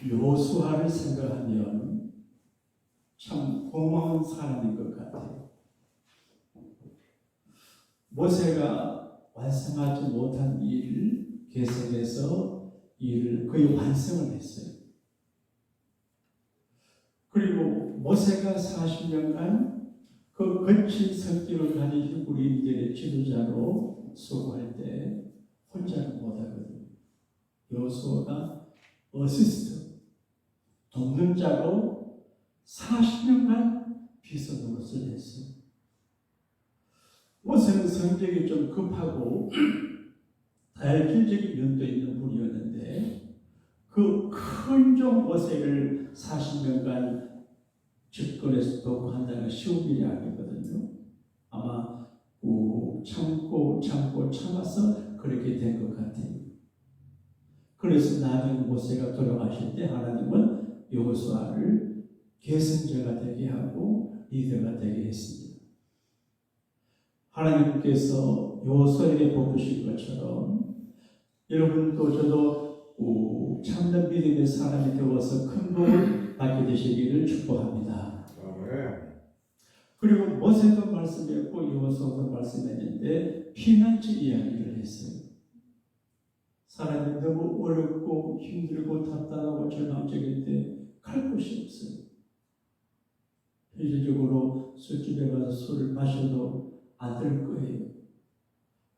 여호수아를 생각하면 참 고마운 사람인 것 같아요. 모세가 완성하지 못한 일을 계속해서 일을 거의 완성을 했어요. 그리고 모세가 40년간 그 거친 성격을 가진 히브리인들의 지도자로 수고할 때 혼자는 못하거든요. 여호수아가 어시스트, 돕는 자로 40년간 비서 노릇을 했어요. 모세는 성격이 좀 급하고 다혈질적인 면도 있는 분이었는데 그 큰 종 모세를 40년간 집권해서 돕고 한다는 건 쉬운 일이 아니거든요. 아마 참고 참아서 그렇게 된 것 같아요. 그래서 나중에 모세가 돌아가실 때 하나님은 여호수아를 계승자가 되게 하고 리더가 되게 했습니다. 하나님께서 여호수아에게 뽑으신 것처럼 여러분도 저도 참된 믿음의 사람이 되어서 큰 복을 받게 되시기를 축복합니다. 그리고 모세도 말씀했고 여호수아도 말씀했는데 피난처 이야기를 했어요. 사람이 너무 어렵고 힘들고 답답하고 절망적일 때 갈 곳이 없어요. 현실적으로 술집에 가서 술을 마셔도 안 될 거예요.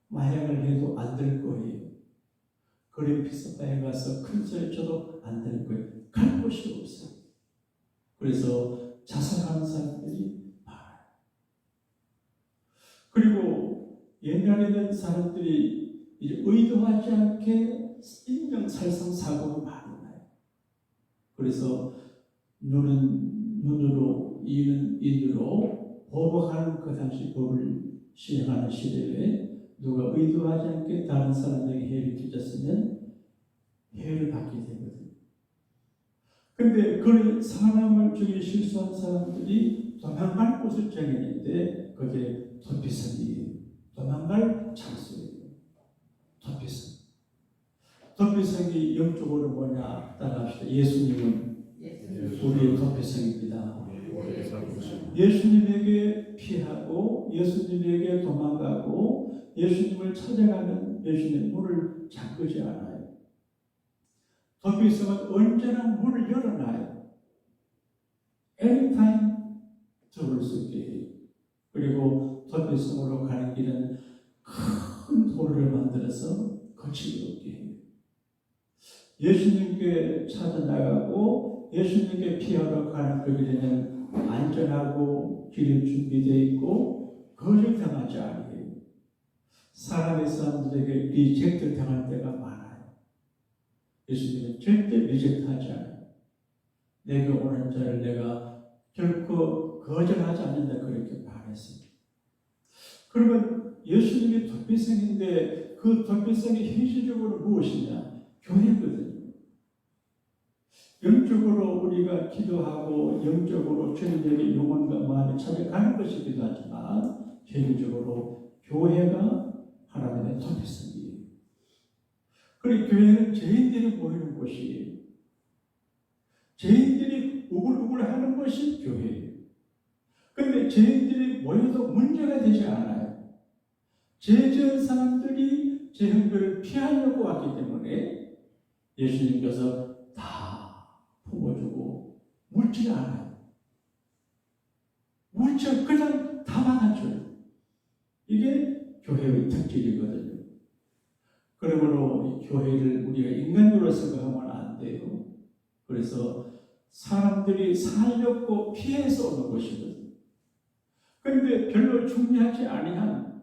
마약을 해도 안 될 거예요. 그린 피서바에 가서 큰 소리 쳐도 안 될 거예요. 갈 곳이 없어요. 그래서 자살하는 사람들이 많아요. 그리고 옛날에는 사람들이 이제 의도하지 않게 인명살상 사고가 많이 나요. 그래서 눈은 눈으로, 이는 인으로 보복하는 그 당시 법을 시행하는 시대에 누가 의도하지 않게 다른 사람에게 해를 끼쳤으면 해를 받게 되거든요. 그런데 그 사람을 중에 실수한 사람들이 도망갈 곳을 정했는데 그게 도피성이에요. 도망갈 장소예요. 도피성. 도피성이 영적으로 뭐냐 따라합시다. 예수님은 우리의 도피성입니다. 예수님에게 피하고 예수님에게 도망가고 예수님을 찾아가는 예수님의 문을 잠그지 않아요. 도피성은 언제나 문을 열어놔요. anytime 들어올 수 있게 해요. 그리고 도피성으로 가는 길은 큰 도로를 만들어서 거칠게 없게 해요. 예수님께 찾아나가고 예수님께 피하러 가는 그 길에는 안전하고 길이 준비되어 있고 거절당하지 않아요. 사람의 사람들에게 리젝트 당할 때가 많아요. 예수님은 절대 리젝트하지 않아요. 내게 오는 자를 내가 결코 거절하지 않는다 그렇게 말했습니다. 그러면 예수님이 도피성인데 그 도피성이 현실적으로 무엇이냐? 교회거든요. 영적으로 우리가 기도하고 영적으로 주님에게 영혼과 마음을 찾아가는 것이기도 하지만 현실적으로 교회가 하나님의 도피성이에요. 그리고 교회는 죄인들이 모이는 곳이에요. 죄인들이 우글우글하는 것이 교회예요. 그런데 죄인들이 모여도 문제가 되지 않아요. 죄 지은 사람들이 죄 형벌을 피하려고 왔기 때문에 예수님께서 다 품어주고 묻지 않아요. 묻지 그냥 다 받아줘요. 이게 교회의 특질이거든요. 그러므로 교회를 우리가 인간으로 생각하면 안 돼요. 그래서 사람들이 살렸고 피해서 오는 것이거든요. 그런데 별로 중요하지 아니한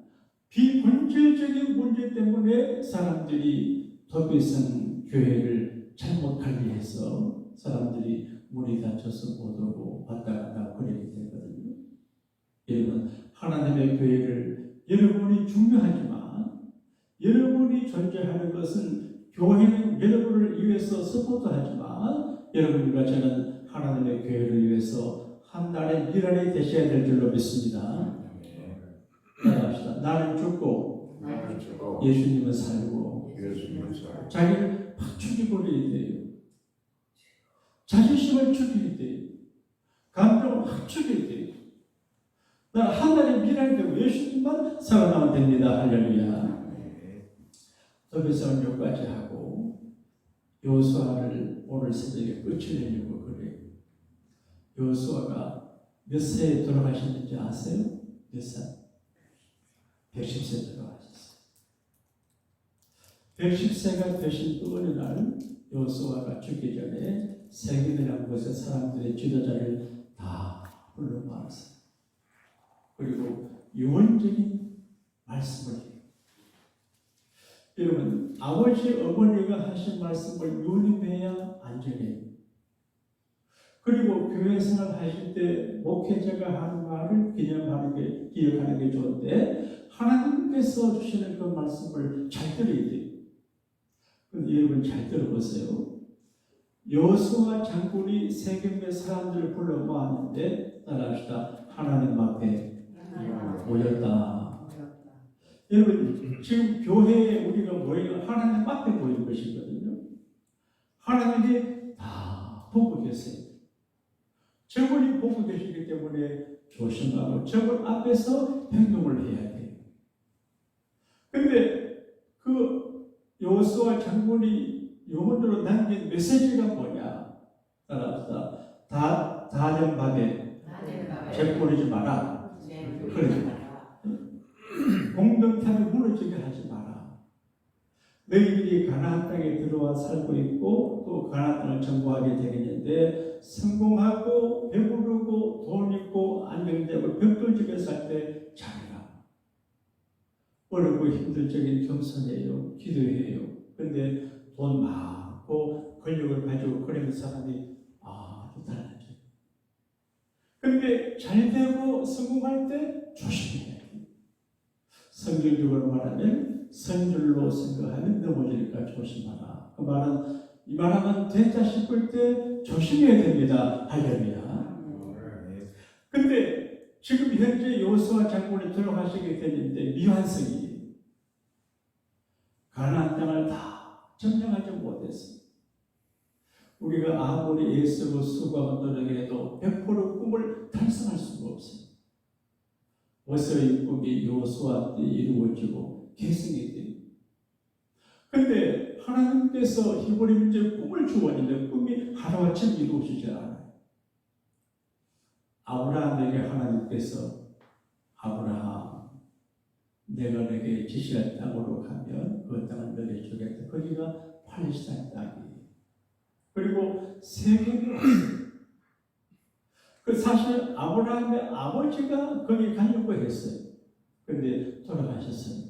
비본질적인 문제 때문에 사람들이 도피성 교회를 잘못 관리해서 사람들이 문이 닫혀서 못 오고 왔다 갔다 그러게 되거든요. 여러분, 하나님의 교회를 여러분이 중요하지만 여러분이 존재하는 것은 교회는 여러분을 위해서 서포트하지만 여러분과 저는 하나님의 교회를 위해서 한 날의 미랄이 되셔야 될 줄로 믿습니다. 따라합시다. 나는 죽고 예수님은 살고 자기를 팍 죽여버려야 돼요. 자존심을 죽여야 돼. 감정을 확 죽여야 돼. 난 하나님 미랄되고 예수님만 살아나면 됩니다. 할렐루야. 도배성을 여기까지 하고 여호수아를 오늘 새벽에 끝을 내려고 그래요. 여호수아가 몇 세에 돌아가셨는지 아세요? 몇 살? 110세 돌아가셨어요. 110세가 되신 그 어느 날 여호수아가 죽기 전에 세겜이라는 곳에 사람들의 지도자를 다 불러 모았어요. 그리고 유언적인 말씀을 해요. 여러분, 아버지, 어머니가 하신 말씀을 유념해야 안전해요. 그리고 교회 생활 하실 때 목회자가 하는 말을 그냥 기억하는 게 좋은데 하나님께서 주시는 그 말씀을 잘 들어야 돼요. 근데 여러분 잘 들어보세요. 여호수아 장군이 세겜의 사람들을 불러 모았는데 따라합시다. 하나님 앞에 모였다. 여러분 지금 교회에 우리가 모이는 하나님 앞에 모인 것이거든요. 하나님이 다 보고 계세요. 저분이 보고 계시기 때문에 조심하고 저분 앞에서 행동을 해야 돼요. 그런데 그 여호수아 장군이 영혼으로 남긴 메시지가 뭐냐? 따라합시다. 다된 밤에 죄 뿌리지 마라. 그러지. 공동탑이 무너지게 하지 마라. 너희들이 가나안 땅에 들어와 살고 있고 또 가나안 땅을 정복하게 되겠는데 성공하고 배부르고 돈 있고 안정되고 벽돌집에 살 때 잘해라. 어렵고 힘들 적인 겸손해요. 기도해요. 근데 돈 많고 권력을 가지고 그런 사람이 아주 달라져요. 근데 잘 되고 성공할 때 조심해야 돼요. 성경적으로 말하면 선줄로 생각하면 넘어지니까 조심하라. 그 말은 이 말하면 됐다 싶을 때 조심해야 됩니다. 할렐루야. 근데 지금 현재 여호수아 장군이 돌아가시게 됐는데 미완성이에요. 가나안 땅을 다 점령하지 못했어요. 우리가 아무리 애쓰고 수고하고 노력해도 100% 꿈을 달성할 수가 없어요. 어서의 꿈이 여호수아 때 이루어지고 계승이 돼요. 그런데 하나님께서 히브리 민족에 꿈을 주었는데 꿈이 하루아침 이루어지지 않아요. 아브라함에게 하나님께서 아브라함 내가 내게 지시할 땅으로 가면 그 땅을 너에게 주겠다. 거기가 팔레스타인 땅이에요. 그리고 세겜이 왔어요. 그 사실 아브라함의 아버지가 거기 가려고 했어요. 그런데 돌아가셨어요.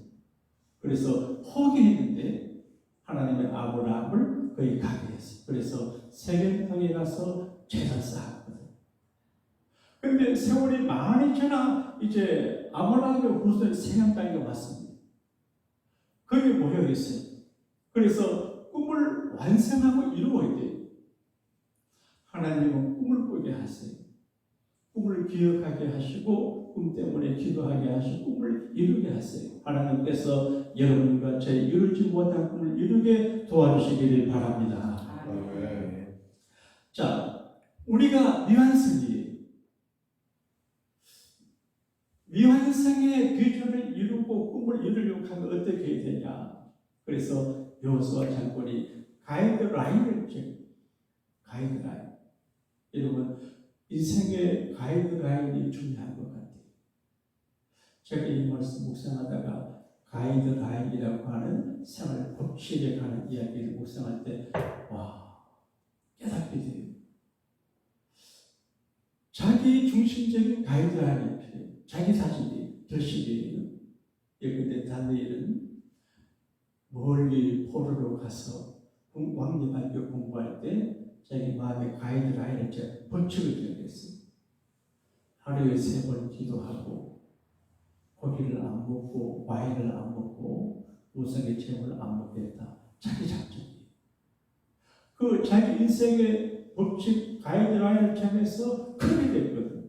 그래서 포기했는데 하나님의 아브라함을 거기 가게 했어요. 그래서 세겜 땅에 가서 제사 쌓았거든요. 그런데 세월이 많이 지나 이제 아브라함의 후손 세겜 땅에 왔습니다. 거기 모여 있어요. 그래서 꿈을 완성하고 이루어야 돼요. 하나님은 꿈을 꾸게 하세요. 꿈을 기억하게 하시고 꿈 때문에 기도하게 하시고 꿈을 이루게 하세요. 하나님께서 여러분과 제 이루지 못한 꿈을 이루게 도와주시기를 바랍니다. 네. 자, 우리가 미완성이에요. 미완성의 비전을 이루고 꿈을 이루려고 하면 어떻게 해야 되냐? 그래서 여호수아 장군이 가이드라인을 줬어요. 가이드라인. 여러분 인생의 가이드라인이 중요한 것 같아요. 제가 이 말씀 묵상하다가 가이드라인이라고 하는 생활 법칙에 관한 이야기를 묵상할 때 깨닫게 돼요. 자기 중심적인 가이드라인이 필요해요. 자기 사실이 결실이에요. 그런데 다니엘은 멀리 포로로 가서 왕립학교 공부할 때 자기 마음의 가이드라인을 법칙을 정했어요. 하루에 3번 기도하고 고기를 안 먹고 와인을 안 먹고 우상의 재물을 안 먹겠다. 자기 작전이에요. 그 자기 인생의 법칙 가이드라인을 정해서 크게 됐거든요.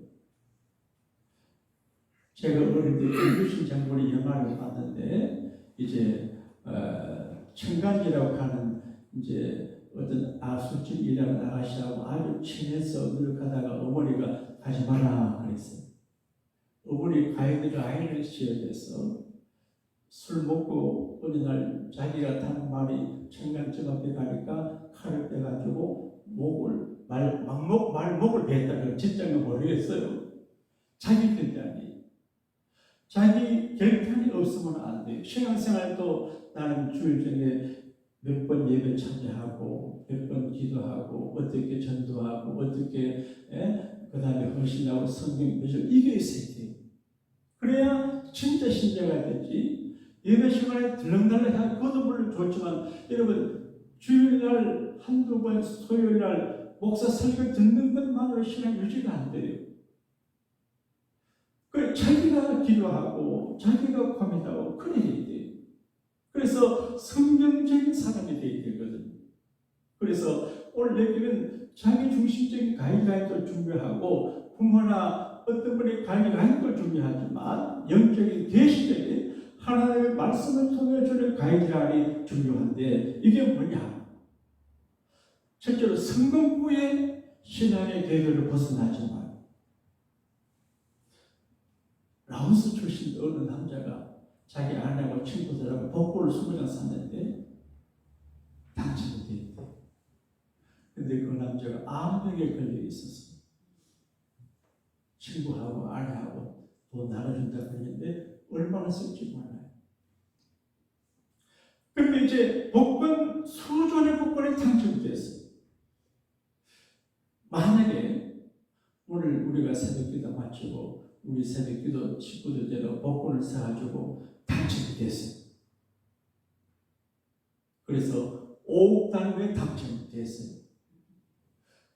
제가 어릴 때 김규신 장군의 영화를 봤는데 이제 청간기라고 하는 이제 어떤 아수집 일하는 아가씨하고 아주 친해서 노력하다가 어머니가 가지 마라 그랬어요. 어머니 가이드가 아이를 씌워줘서 술 먹고 어느 날 자기가 탄 말이 청량집 앞에 가니까 칼을 빼가지고 말목을 뱉다가 진짜가 모르겠어요. 자기 결단이. 자기 결단이 없으면 안 돼요. 신앙생활도 나는 주일 중에 몇 번 예배 참여하고 몇 번 기도하고 어떻게 전도하고 어떻게 그 다음에 헌신하고 성경 맺어 이게 있어야 돼요. 그래야 진짜 신자가 되지. 예배 시간에 들렁달렁하고 그것도 물론 좋지만 여러분 주일날 한두 번 토요일날 목사 설교 듣는 것만으로 신앙 유지가 안 돼요. 그 자기가 기도하고 자기가 고민하고 그래야 돼요. 그래서 성경적인 사람이 되어야 되거든요. 그래서 오늘 얘기는 자기 중심적인 가이드라인도 중요하고 부모나 어떤 분의 가이드라인도 중요하지만 영적인 계시적인 하나님의 말씀을 통해 주는 가이드라인이 중요한데 이게 뭐냐? 첫째로 성공 후에 신앙의 궤도를 벗어나지 마요. 라오스 출신 어느 남자가 자기 아내하고 친구들하고 복고를 20장 샀는데 당첨이 됐대. 근데 그 남자가 암벽에 걸려 있었어. 친구하고 아내하고 돈 나눠준다고 했는데 얼마나 쓸지 몰라요. 그런데 이제 복권, 수존의 복권이 당첨됐어요. 만약에 오늘 우리가 새벽기도 마치고 우리 새벽기도 친구들대로 복권을 사가지고 당첨이 됐어요. 그래서 5억 단위에 당첨이 됐어요.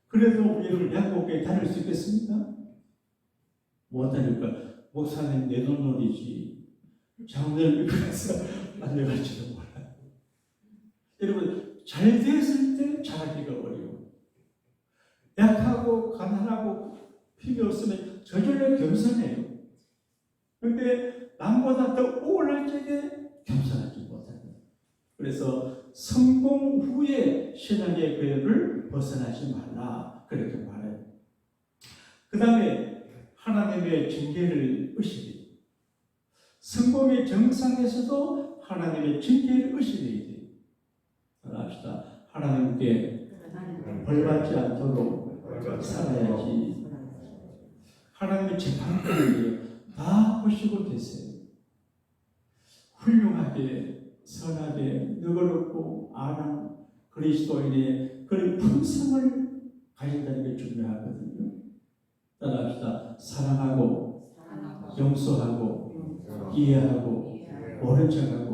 그래도 우리를 양복에 다닐 수 있겠습니까? 못 다닐까? 목사님 내 돈놀이지. 장례를 그래서 안 돼갈지도 몰라요. 여러분 잘 됐을 때 잘하기가 어려워. 약하고 가난하고 필요 없으면 저절로 겸손해요. 그런데 남보다 더 오래 적에 겸손하지 못합니다. 그래서 성공 후에 신앙의 궤도를 벗어나지 말라 그렇게 말해요. 그 다음에 하나님의 징계를 의식해요. 성공의 정상에서도 하나님의 징계를 의식해야 돼요. 합시다. 하나님께 벌받지 않도록 살아야지. 하나님의 재판권을 다 보시고 계세요. 훌륭하게 선하게 너그럽고 아는 그리스도인의 그런 품성을 가진다는 게 중요하거든요. 따라합시다. 사랑하고 용서하고 이해하고 모른 척하고.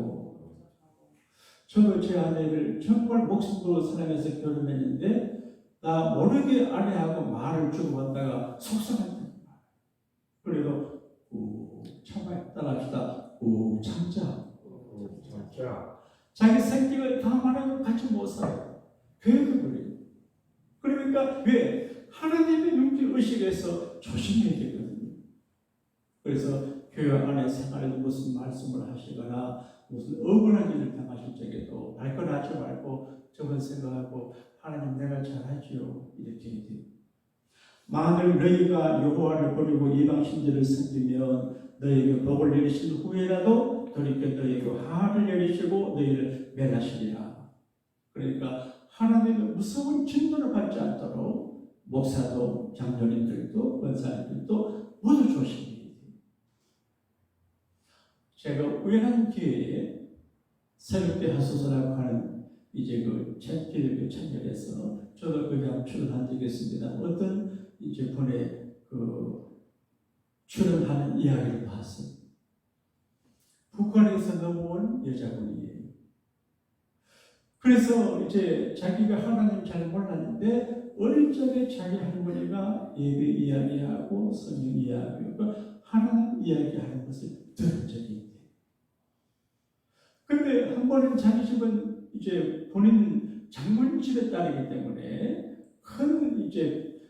저도 제 아내를 정말 목숨으로 사랑해서 결혼했는데 나 모르게 아내하고 말을 주고받다가 속상했다. 그래도 참아. 따라합시다. 참자. 자기 생각을 다 말하고 같이 못 살아요. 그래도 그래요. 그러니까 왜? 하나님의 눈길 의식에서 조심해야 되거든요. 그래서 교회 안에 생활에도 무슨 말씀을 하시거나 무슨 억울한 일을 당하실 적에도 발끈하지 말고 저번 생각하고 하나님 내가 잘하지요 이렇게 해야 돼요. 만일 너희가 여호와를 버리고 이방 신들을 섬기면 너희에게 복을 내리신 후에라도 돌이켜 너희에게 화를 내리시고 너희를 멸하시리라. 그러니까 하나님의 무서운 진노를 받지 않도록 목사도 장로님들도 권사님들도 모두 조심해야 돼요. 제가 우연한 기회에 새벽때 하소서라고 하는 이제 그 챗기를 참여해서 저도 그냥 출연한 적이 있습니다. 어떤 이제 분의 그 출연하는 이야기를 봤어요. 북한에서 넘어온 여자분이에요. 그래서 이제 자기가 하나님 잘 몰랐는데 어릴 적에 자기 할머니가 예배 이야기하고 성경 이야기하고 하나님 이야기하는 것을 들은 적이 있대요. 그런데 한 번은 자기 집은 이제 본인 장모님 집에 딸이기 때문에 큰 이제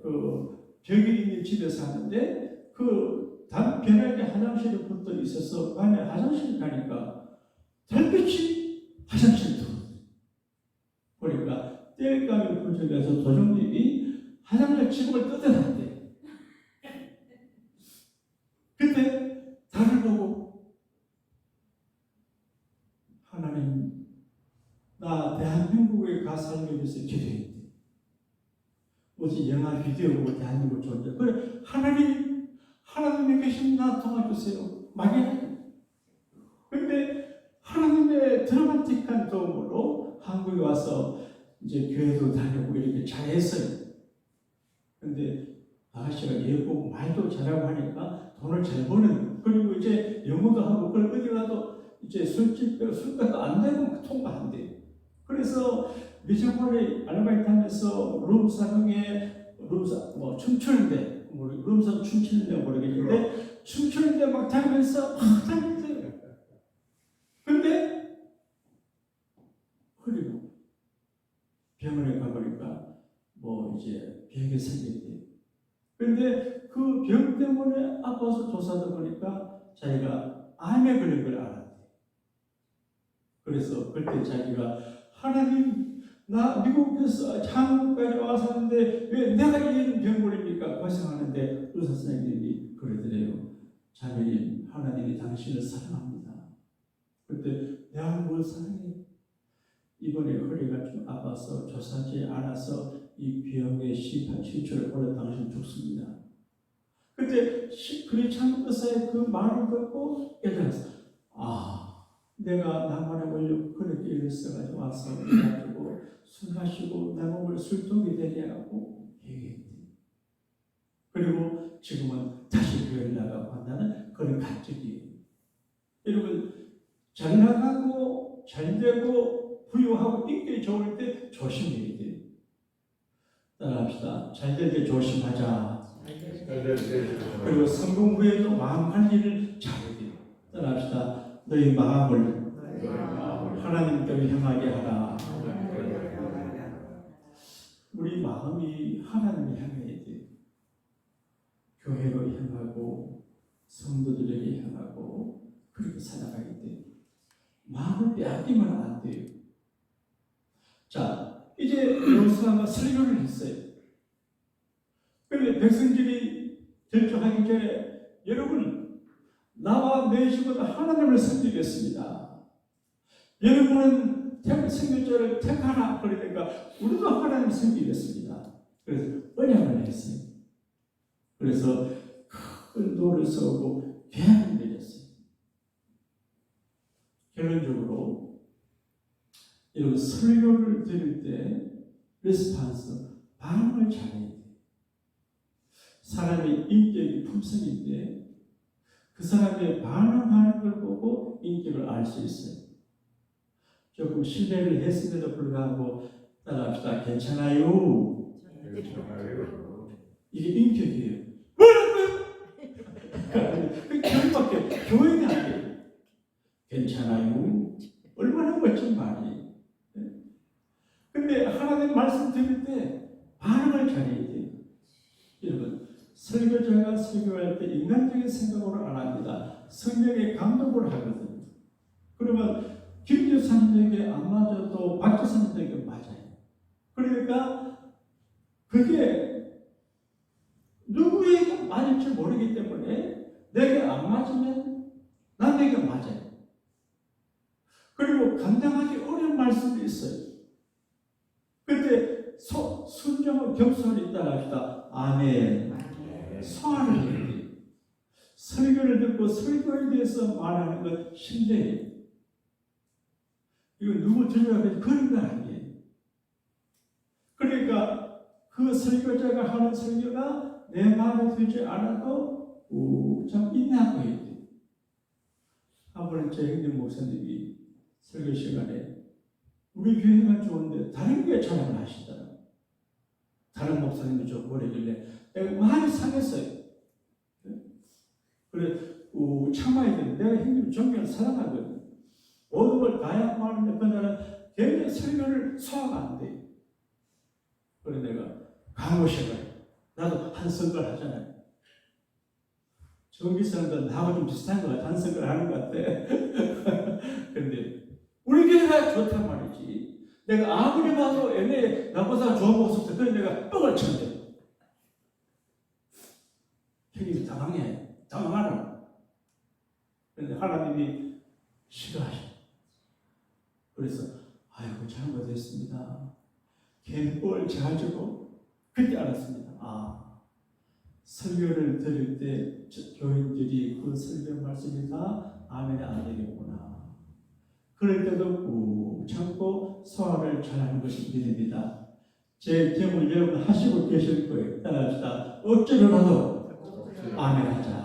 그 벽이 있는 집에 사는데 그 단편하게 화장실에 붙어 있어서 밤에 화장실 가니까 달빛이 화장실에 들어오더라고요. 하나님의 지붕을 뜯어놨대. 그때 나를 보고 하나님, 나 대한민국에 가 살기 위해서 기도했대. 어제 영화 비디오 보고 대한민국 좋은데, 그래, 하나님이 계시면 나 도와주세요. 막연하게. 근데 하나님의 드라마틱한 도움으로 한국에 와서 이제 교회도 다니고 이렇게 잘했어요. 근데 아가씨가 예쁘고 말도 잘하고 하니까 돈을 잘 버는, 그리고 이제 영어도 하고, 그걸 어디 가도 이제 술값도 안 되고 통과 안 돼. 그래서 미장원에 아르바이트 하면서 룸사롱에 춤추는데, 룸사롱 춤추는데 모르겠는데, 춤추는데 막 다니면서 막 다니세요. 근데 그리고 병원에 가보니까 이제 병이 생겼대. 근데 그 병 때문에 아파서 조사하다 보니까 자기가 암에 걸린 걸 알았대. 그래서 그때 자기가 하나님, 나 미국에서 한국까지 와서 하는데 왜 내가 이런 병 걸립니까? 고생하는데 의사 선생님이 그러더래요. 자매님, 하나님이 당신을 사랑합니다. 그때 내가 뭘 사랑해? 이번에 허리가 좀 아파서 조사하지 않아서 이 병의 시초를 보려 당신 죽습니다. 그때 크리스찬 의사의 그 말을 듣고 깨달았어. 내가 나만의 원료 그렇게 일했어가지고 와서 가지고 술 마시고 내 몸을 술독이 되게 하고 얘기했대. 그리고 지금은 다시 교회를 나가고 한다는 그런 가족이에요. 여러분, 잘 나가고 잘 되고 부유하고 인격이 좋을 때 조심해야 돼요. 따라합시다. 잘 될 때 조심하자. 그리고 성공 후에도 마음 관리를 잘해야 돼요. 따라합시다. 너희 마음을 하나님께로 향하게 하라. 우리 마음이 하나님을 향해야 돼요. 교회로 향하고 성도들에게 향하고 그렇게 살아가야 돼요. 마음을 빼앗기면 안 돼요. 자, 이제 여호수아가 설교를 했어요. 그런데 백성들이 결정하기 전에 여러분, 나와 내 집은 하나님을 섬기겠습니다. 여러분은 선교자를 택하라. 그러니까 우리도 하나님을 섬기겠습니다. 그래서 언약을 했어요. 그래서 큰 돌을 세우고 계약을 맺었어요. 결론적으로 여러분, 설교를 들을 때 리스판스, 반응을 잘해야 돼요. 사람의 인격이 품성인데 그 사람의 반응하는 걸 보고 인격을 알 수 있어요. 조금 신뢰를 했음에도 불구하고 따라합시다. 괜찮아요. 이게 인격이에요. 뭐라고요? 교회밖에 아니에요. 괜찮아요. 얼마나 멋진 말이에요. 근데 하나님 말씀 드릴 때 반응을 잘해야 돼요. 여러분, 설교자가 설교할 때 인간적인 생각으로 안 합니다. 성령의 감동으로 하거든요. 그러면 김교사님에게 안 맞아도 박교사님에게 맞아요. 그러니까 그게 누구에게 맞을지 모르기 때문에 내게 안 맞으면 남에게 맞아요. 그리고 감당하기 어려운 말씀도 있어요. 그때 순종은 겸손이 따라합시다. 아멘. 소화를 해야 돼요. 설교를 듣고 설교에 대해서 말하는 것 신뢰해요. 이거 누구 들으라고 그런 거 아니에요. 그러니까 그 설교자가 하는 설교가 내 마음에 들지 않아도 참 인내하고 해야 돼요. 한 번은 제 형님 목사님이 설교 시간에 우리 교회가 좋은데 다른 교회 찬양을 하시더라고요. 다른 목사님이 좀 오래길래 내가 많이 상했어요. 그래, 참아야 되는데 내가 형님 존경을 사랑하거든요. 모든 걸 다 양보하는데 그날은 굉장히 설교를 소화가 안 돼요. 그래 내가 강호식을 나도 한 성걸 하잖아요. 정기사님도 나하고 좀 비슷한 것 같아. 한 성걸 하는 것 같아. 그런데 우리 교회가 좋단 말이지. 내가 아무리 봐도 얘네 나보다 좋은 모습도 그래 내가 뻥을 쳤네. 형님이 당황하라. 그런데 하나님이 싫어하셔. 그래서 아이고 잘못했습니다. 괜히 재가지고 그때 알았습니다. 설교를 들을 때 교인들이 그 설교 말씀이 다 아멘이 안 되겠구나. 그럴 때도 꾹 참고 소화를 잘하는 것이 믿음이다. 제 경험을 여러분 하시고 계실 거예요. 따라합시다. 어쩌려라도 아멘 하자.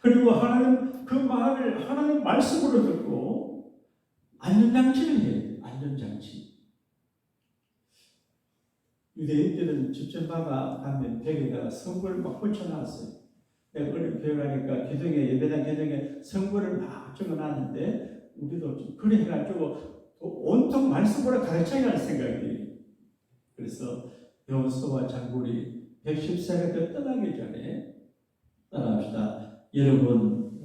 그리고 하나님 그 말을 하나님 말씀으로 듣고 안전장치를 해요. 안전장치. 유대인들은 집전마다 가면 벽에다가 성부를 막 붙여놨어요. 내가 어린 교회 가니까 기둥에 예배당 기둥에 성부를 막 적어놨는데 우리도 좀 그래 해가지고 온통 말씀으로 가르쳐야 할 생각이에요. 그래서 여호수아와 장군이 110세가 떠나기 전에 따라합시다. 여러분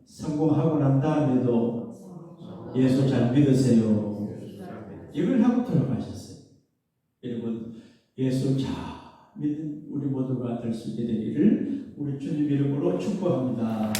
성공하고 난 다음에도 예수 잘 믿으세요. 이걸 하고 돌아가셨어요. 여러분 예수 잘 믿는 우리 모두가 될 수 있게 되기를 우리 주님 이름으로 축복합니다.